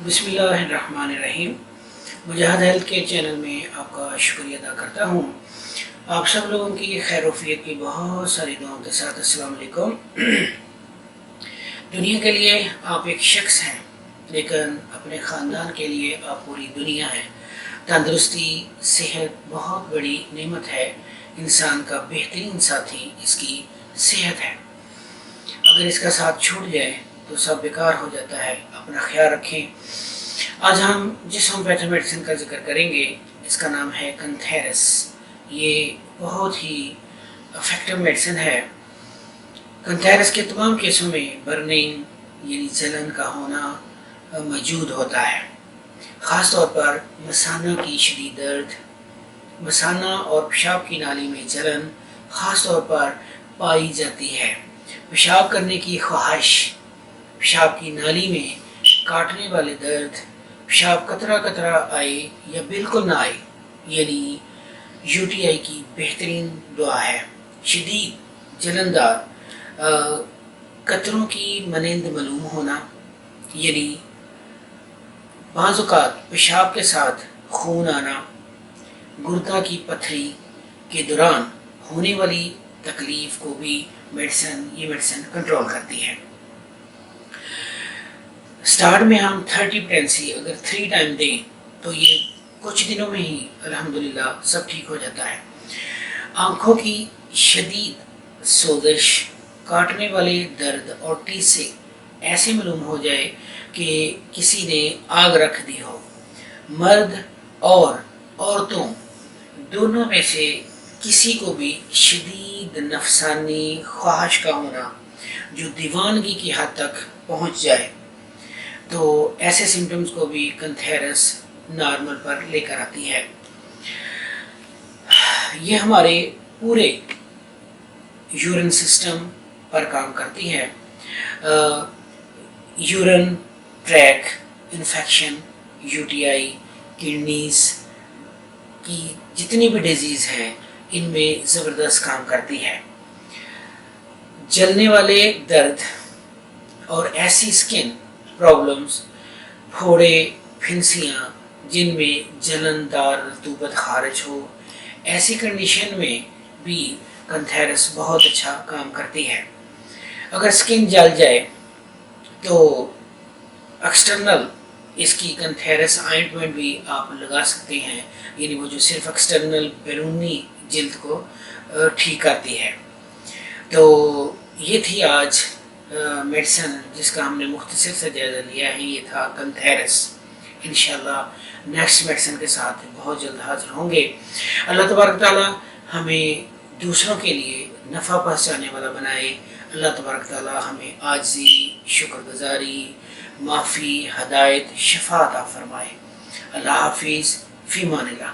बिस्मिल्लाहिर्रहमानिर्रहीम। मुजाहिद हेल्थ के चैनल में आपका शुक्रिया अदा करता हूँ। आप सब लोगों की खैरोफियत की बहुत सारी दुआओं के साथ अस्सलाम वालेकुम। दुनिया के लिए आप एक शख्स हैं, लेकिन अपने ख़ानदान के लिए आप पूरी दुनिया हैं। तंदुरुस्ती, सेहत बहुत बड़ी नेमत है। इंसान का बेहतरीन साथी इसकी सेहत है। अगर इसका साथ छूट जाए तो सब बेकार हो जाता है। अपना ख्याल रखें। आज हम जिस होम्योपैथी मेडिसिन का जिक्र करेंगे इसका नाम है कंथेरस। ये बहुत ही इफेक्टिव मेडिसिन है। कंथेरस के तमाम केसों में बर्निंग यानी जलन का होना मौजूद होता है। ख़ास तौर पर मसाना की शदीद दर्द, मसाना और पेशाब की नाली में जलन ख़ास तौर पर पाई जाती है। पेशाब करने की ख्वाहिश, पेशाब की नाली में काटने वाले दर्द, पेशाब कतरा कतरा आए या बिल्कुल ना आए, यानी यूटीआई की बेहतरीन दुआ है। शदीद जलनदार कतरों की मनिंद मालूम होना, यानी बाज़ औक़ात पेशाब के साथ खून आना, गुर्दा की पथरी के दौरान होने वाली तकलीफ़ को भी ये मेडिसिन कंट्रोल करती है। स्टार्ट में हम 30 पोटेंसी अगर 3 टाइम दें तो ये कुछ दिनों में ही अल्हम्दुलिल्लाह सब ठीक हो जाता है। आँखों की शदीद सोजिश, काटने वाले दर्द और टीसे ऐसे मालूम हो जाए कि किसी ने आग रख दी हो। मर्द और औरतों दोनों में से किसी को भी शदीद नफसानी ख्वाहिश का होना जो दीवानगी की हद तक पहुंच जाए, तो ऐसे सिम्टम्स को भी कंथेरस नॉर्मल पर लेकर आती है। ये हमारे पूरे यूरिन सिस्टम पर काम करती है। Urine track infection, UTI, kidneys की जितनी भी डिजीज़ हैं इनमें ज़बरदस्त काम करती है। जलने वाले दर्द और ऐसी स्किन प्रॉब्लम्स, फोड़े, फिंसियाँ जिनमें जलनदार रतूबत खारिज हो, ऐसी कंडीशन में भी कंथेरस बहुत अच्छा काम करती है। अगर स्किन जल जाए तो एक्सटर्नल इसकी कंथेरस ऑइंटमेंट भी आप लगा सकते हैं, यानी वो जो सिर्फ एक्सटर्नल बैरूनी जिल्द को ठीक करती है। तो ये थी आज मेडिसिन जिसका हमने मुख्तसर से जायज़ा लिया है। ये था कंथेरस। इंशाल्लाह नेक्स्ट मेडिसिन के साथ बहुत जल्द हाजिर होंगे। अल्लाह तबारक ताला हमें दूसरों के लिए नफ़ा पहुँचाने वाला बनाए। अल्लाह तबारक ताला हमें आजिज़ी, शुक्रगुज़ारी, माफ़ी, हदायत, शफ़ा अता फरमाए। अल्लाह हाफिज़, फ़ी अमानिल्लाह।